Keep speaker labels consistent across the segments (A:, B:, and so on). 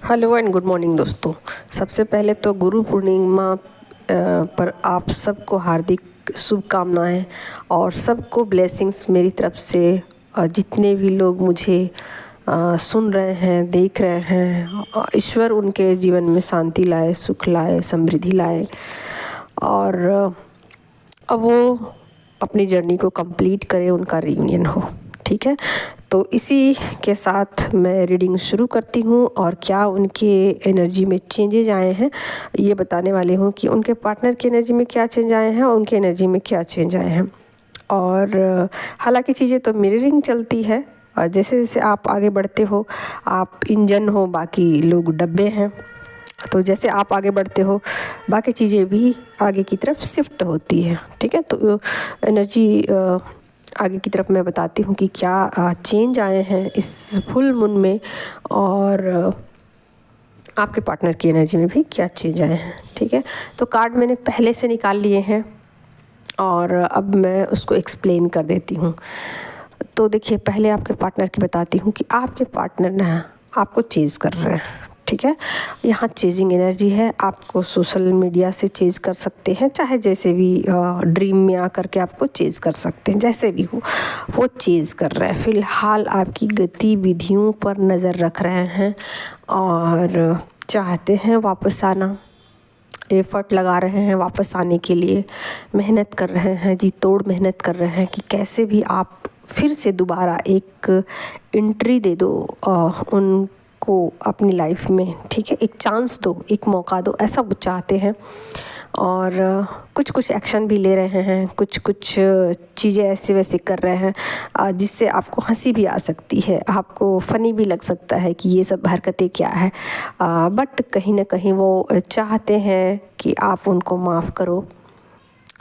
A: Hello and good morning दोस्तों। सबसे पहले तो गुरु पूर्णिमा पर आप सबको हार्दिक शुभकामनाएं और सबको ब्लेसिंग्स मेरी तरफ से। जितने भी लोग मुझे सुन रहे हैं, देख रहे हैं, ईश्वर उनके जीवन में शांति लाए, सुख लाए, समृद्धि लाए और अब वो अपनी जर्नी को कंप्लीट करें, उनका रियूनियन हो। ठीक है, तो इसी के साथ मैं रीडिंग शुरू करती हूँ और क्या उनके एनर्जी में चेंजेज आए हैं ये बताने वाली हूँ कि उनके पार्टनर की एनर्जी में क्या चेंज आए हैं और उनके एनर्जी में क्या चेंज आए हैं। और हालांकि चीज़ें तो मिररिंग चलती है और जैसे जैसे आप आगे बढ़ते हो, आप इंजन हो, बाकी लोग डब्बे हैं। तो जैसे आप आगे बढ़ते हो बाकी चीज़ें भी आगे की तरफ शिफ्ट होती है। ठीक है, तो एनर्जी आगे की तरफ मैं बताती हूँ कि क्या चेंज आए हैं इस फुल मून में और आपके पार्टनर की एनर्जी में भी क्या चेंज आए हैं। ठीक है, तो कार्ड मैंने पहले से निकाल लिए हैं और अब मैं उसको एक्सप्लेन कर देती हूँ। तो देखिए, पहले आपके पार्टनर की बताती हूँ कि आपके पार्टनर ना आपको चेज़ कर रहे हैं। ठीक है, यहाँ चेजिंग एनर्जी है। आपको सोशल मीडिया से चेज कर सकते हैं, चाहे जैसे भी ड्रीम में आकर के आपको चेज कर सकते हैं, जैसे भी हो वो चेज कर रहे हैं। फ़िलहाल आपकी गतिविधियों पर नज़र रख रहे हैं और चाहते हैं वापस आना, एफ़र्ट लगा रहे हैं वापस आने के लिए, मेहनत कर रहे हैं, जी तोड़ मेहनत कर रहे हैं कि कैसे भी आप फिर से दोबारा एक एंट्री दे दो उनको अपनी लाइफ में। ठीक है, एक चांस दो, एक मौका दो, ऐसा वो चाहते हैं। और कुछ कुछ एक्शन भी ले रहे हैं, कुछ कुछ चीज़ें ऐसे वैसे कर रहे हैं जिससे आपको हंसी भी आ सकती है, आपको फ़नी भी लग सकता है कि ये सब हरकतें क्या है। बट कहीं ना कहीं वो चाहते हैं कि आप उनको माफ़ करो,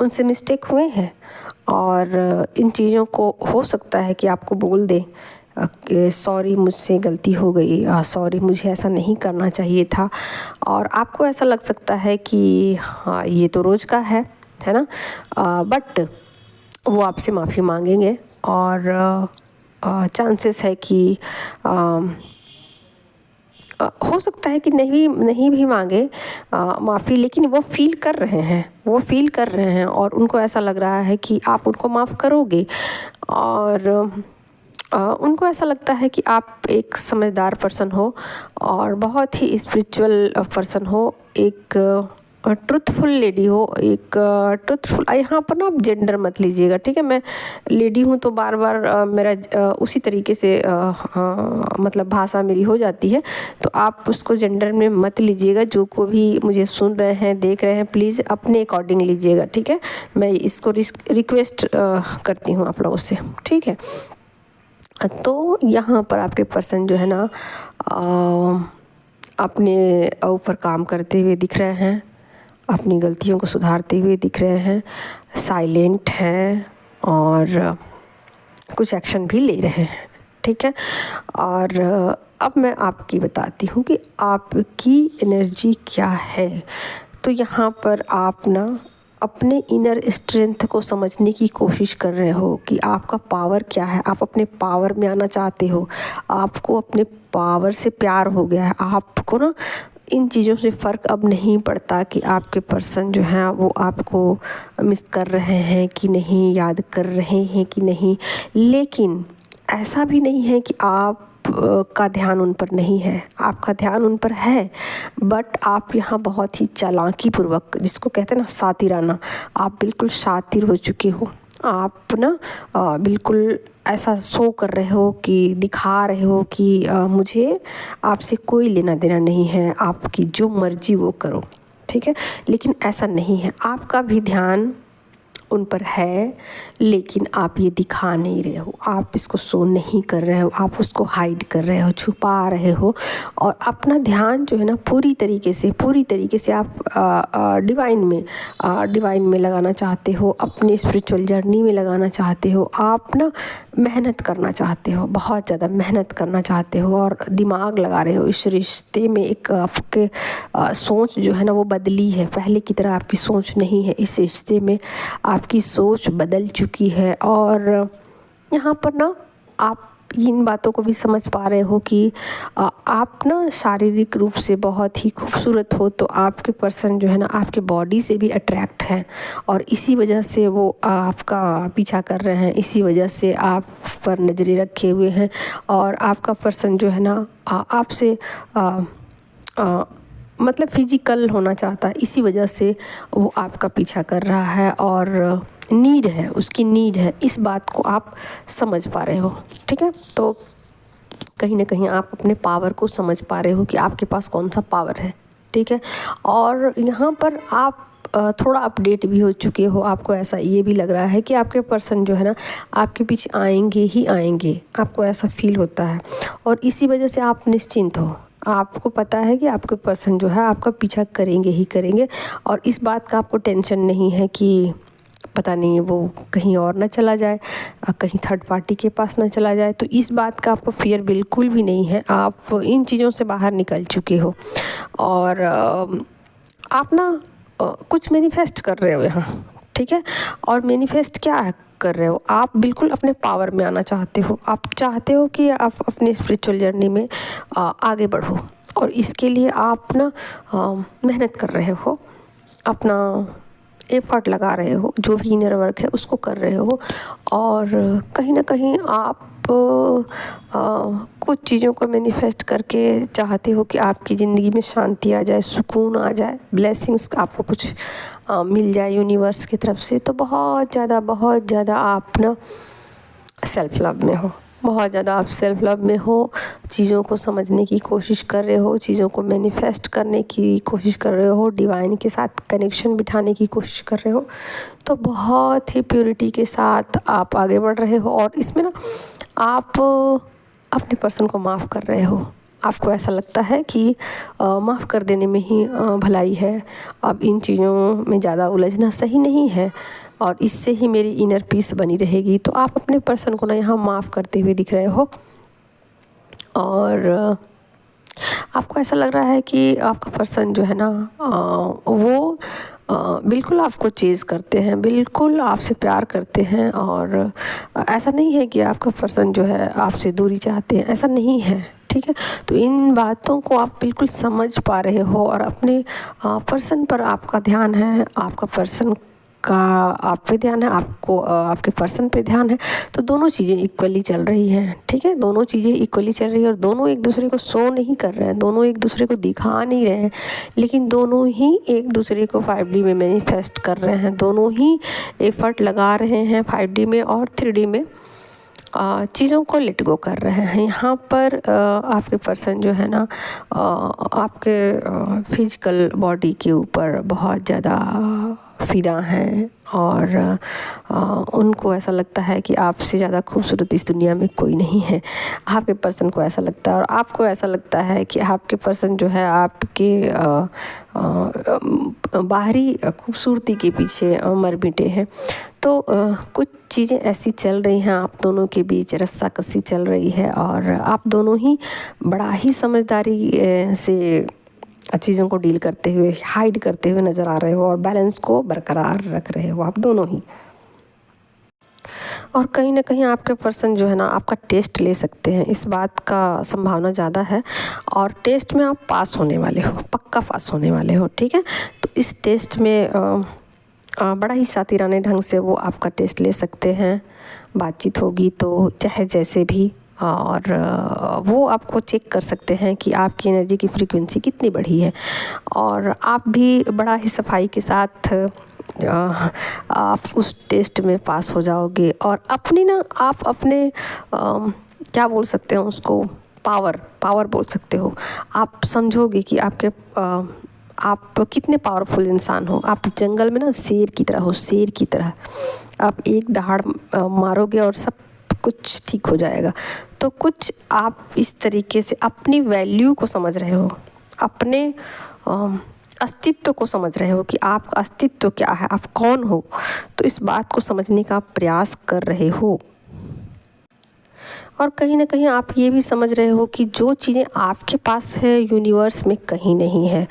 A: उनसे मिस्टेक हुए हैं और इन चीज़ों को हो सकता है कि आपको बोल दें कि सॉरी मुझसे गलती हो गई, सॉरी मुझे ऐसा नहीं करना चाहिए था। और आपको ऐसा लग सकता है कि हाँ ये तो रोज़ का है ना, बट वो आपसे माफ़ी मांगेंगे और चांसेस है कि हो सकता है कि नहीं भी मांगे माफ़ी, लेकिन वो फील कर रहे हैं और उनको ऐसा लग रहा है कि आप उनको माफ़ करोगे और उनको ऐसा लगता है कि आप एक समझदार पर्सन हो और बहुत ही स्पिरिचुअल पर्सन हो, एक ट्रुथफुल लेडी हो, एक ट्रुथफुल। यहाँ पर ना आप जेंडर मत लीजिएगा। ठीक है, मैं लेडी हूँ तो बार बार मेरा उसी तरीके से मतलब भाषा मेरी हो जाती है, तो आप उसको जेंडर में मत लीजिएगा। जो को भी मुझे सुन रहे हैं, देख रहे हैं, प्लीज़ अपने अकॉर्डिंग लीजिएगा। ठीक है, मैं इसको रिक्वेस्ट करती हूँ आप लोगों से। ठीक है, तो यहाँ पर आपके पर्सन जो है ना अपने ऊपर काम करते हुए दिख रहे हैं, अपनी गलतियों को सुधारते हुए दिख रहे हैं, साइलेंट हैं और कुछ एक्शन भी ले रहे हैं। ठीक है, और अब मैं आपकी बताती हूँ कि आपकी एनर्जी क्या है। तो यहाँ पर आप ना अपने इनर स्ट्रेंथ को समझने की कोशिश कर रहे हो कि आपका पावर क्या है। आप अपने पावर में आना चाहते हो, आपको अपने पावर से प्यार हो गया है। आपको ना इन चीज़ों से फ़र्क अब नहीं पड़ता कि आपके पर्सन जो हैं वो आपको मिस कर रहे हैं कि नहीं, याद कर रहे हैं कि नहीं। लेकिन ऐसा भी नहीं है कि आप का ध्यान उन पर नहीं है, आपका ध्यान उन पर है, बट आप यहाँ बहुत ही चालाकी पूर्वक, जिसको कहते हैं ना शातिराना, आप बिल्कुल शातिर हो चुके हो। आप ना बिल्कुल ऐसा शो कर रहे हो कि दिखा रहे हो कि मुझे आपसे कोई लेना देना नहीं है, आपकी जो मर्जी वो करो। ठीक है, लेकिन ऐसा नहीं है, आपका भी ध्यान उन पर है, लेकिन आप ये दिखा नहीं रहे हो, आप इसको शो नहीं कर रहे हो, आप उसको हाइड कर रहे हो, छुपा रहे हो और अपना ध्यान जो है ना पूरी तरीके से आप डिवाइन में लगाना चाहते हो, अपनी स्पिरिचुअल जर्नी में लगाना चाहते हो। आप ना मेहनत करना चाहते हो, बहुत ज़्यादा मेहनत करना चाहते हो और दिमाग लगा रहे हो इस रिश्ते में। एक आपके सोच जो है ना वो बदली है, पहले की तरह आपकी सोच नहीं है। इस रिश्ते में आपकी सोच बदल चुकी है और यहाँ पर ना आप इन बातों को भी समझ पा रहे हो कि आप ना शारीरिक रूप से बहुत ही खूबसूरत हो, तो आपके पर्सन जो है ना आपके बॉडी से भी अट्रैक्ट है और इसी वजह से वो आपका पीछा कर रहे हैं, इसी वजह से आप पर नज़रें रखे हुए हैं और आपका पर्सन जो है ना आपसे मतलब फिजिकल होना चाहता है, इसी वजह से वो आपका पीछा कर रहा है और नीड है, उसकी नीड है। इस बात को आप समझ पा रहे हो, ठीक है। तो कहीं ना कहीं आप अपने पावर को समझ पा रहे हो कि आपके पास कौन सा पावर है, ठीक है। और यहाँ पर आप थोड़ा अपडेट भी हो चुके हो, आपको ऐसा ये भी लग रहा है कि आपके पर्सन जो है ना आपके पीछे आएंगे ही आएंगे, आपको ऐसा फील होता है और इसी वजह से आप निश्चिंत हो। आपको पता है कि आपके पर्सन जो है आपका पीछा करेंगे ही करेंगे और इस बात का आपको टेंशन नहीं है कि पता नहीं वो कहीं और ना चला जाए, कहीं थर्ड पार्टी के पास ना चला जाए, तो इस बात का आपको फियर बिल्कुल भी नहीं है। आप इन चीज़ों से बाहर निकल चुके हो और आप ना कुछ मैनिफेस्ट कर रहे हो यहाँ, ठीक है। और मैनिफेस्ट क्या है कर रहे हो, आप बिल्कुल अपने पावर में आना चाहते हो। आप चाहते हो कि आप अपनी स्पिरिचुअल जर्नी में आगे बढ़ो और इसके लिए आप ना मेहनत कर रहे हो, अपना एफर्ट लगा रहे हो, जो भी इनर वर्क है उसको कर रहे हो और कहीं ना कहीं आप कुछ चीज़ों को मैनिफेस्ट करके चाहते हो कि आपकी ज़िंदगी में शांति आ जाए, सुकून आ जाए, ब्लेसिंग्स आपको कुछ मिल जाए यूनिवर्स की तरफ से। तो बहुत ज़्यादा आप ना सेल्फ लव में हो, बहुत ज़्यादा आप सेल्फ लव में हो, चीज़ों को समझने की कोशिश कर रहे हो, चीज़ों को मैनिफेस्ट करने की कोशिश कर रहे हो, डिवाइन के साथ कनेक्शन बिठाने की कोशिश कर रहे हो। तो बहुत ही प्योरिटी के साथ आप आगे बढ़ रहे हो और इसमें ना आप अपने पर्सन को माफ़ कर रहे हो। आपको ऐसा लगता है कि माफ़ कर देने में ही भलाई है, अब इन चीज़ों में ज़्यादा उलझना सही नहीं है और इससे ही मेरी इनर पीस बनी रहेगी। तो आप अपने पर्सन को ना यहाँ माफ़ करते हुए दिख रहे हो और आपको ऐसा लग रहा है कि आपका पर्सन जो है ना वो बिल्कुल आपको चेज़ करते हैं, बिल्कुल आपसे प्यार करते हैं और ऐसा नहीं है कि आपका पर्सन जो है आपसे दूरी चाहते हैं, ऐसा नहीं है, ठीक है। तो इन बातों को आप बिल्कुल समझ पा रहे हो और अपने पर्सन पर आपका ध्यान है, आपका पर्सन का आप पे ध्यान है, आपको आपके पर्सन पे ध्यान है। तो दोनों चीज़ें इक्वली चल रही हैं, ठीक है। दोनों चीज़ें इक्वली चल रही है और दोनों एक दूसरे को शो नहीं कर रहे हैं, दोनों एक दूसरे को दिखा नहीं रहे हैं, लेकिन दोनों ही एक दूसरे को 5D में मैनिफेस्ट कर रहे हैं, दोनों ही एफर्ट लगा रहे हैं 5D में और 3D में चीज़ों को लेट गो कर रहे हैं। यहाँ पर आपके पर्सन जो है ना आपके फिजिकल बॉडी के ऊपर बहुत ज़्यादा फ़िदा हैं और उनको ऐसा लगता है कि आपसे ज़्यादा खूबसूरत इस दुनिया में कोई नहीं है। आपके पर्सन को ऐसा लगता है और आपको ऐसा लगता है कि आपके पर्सन जो है आपके बाहरी खूबसूरती के पीछे मर मिटे हैं। तो कुछ चीज़ें ऐसी चल रही हैं, आप दोनों के बीच रस्साकसी चल रही है और आप दोनों ही बड़ा ही समझदारी से चीज़ों को डील करते हुए, हाइड करते हुए नज़र आ रहे हो और बैलेंस को बरकरार रख रहे हो आप दोनों ही। और कहीं ना कहीं आपके पर्सन जो है ना आपका टेस्ट ले सकते हैं, इस बात का संभावना ज़्यादा है और टेस्ट में आप पास होने वाले हो, पक्का पास होने वाले हो, ठीक है। तो इस टेस्ट में बड़ा ही शातिराने ढंग से वो आपका टेस्ट ले सकते हैं, बातचीत होगी तो चाहे जैसे भी, और वो आपको चेक कर सकते हैं कि आपकी एनर्जी की फ्रीक्वेंसी कितनी बढ़ी है और आप भी बड़ा ही सफाई के साथ आप उस टेस्ट में पास हो जाओगे और अपनी ना आप अपने क्या बोल सकते हो उसको, पावर बोल सकते हो। आप समझोगे कि आप कितने पावरफुल इंसान हो। आप जंगल में ना शेर की तरह हो, शेर की तरह आप एक दहाड़ मारोगे और सब कुछ ठीक हो जाएगा। तो कुछ आप इस तरीके से अपनी वैल्यू को समझ रहे हो, अपने अस्तित्व को समझ रहे हो कि आपका अस्तित्व क्या है, आप कौन हो। तो इस बात को समझने का प्रयास कर रहे हो और कहीं ना कहीं आप ये भी समझ रहे हो कि जो चीज़ें आपके पास है यूनिवर्स में कहीं नहीं है।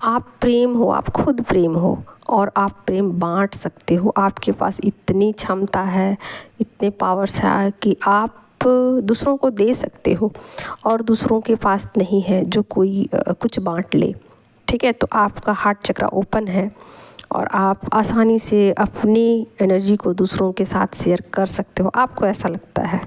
A: आप प्रेम हो, आप खुद प्रेम हो और आप प्रेम बांट सकते हो। आपके पास इतनी क्षमता है, इतने पावर्स है कि आप दूसरों को दे सकते हो और दूसरों के पास नहीं है जो कोई कुछ बांट ले, ठीक है। तो आपका हार्ट चक्र ओपन है और आप आसानी से अपनी एनर्जी को दूसरों के साथ शेयर कर सकते हो, आपको ऐसा लगता है।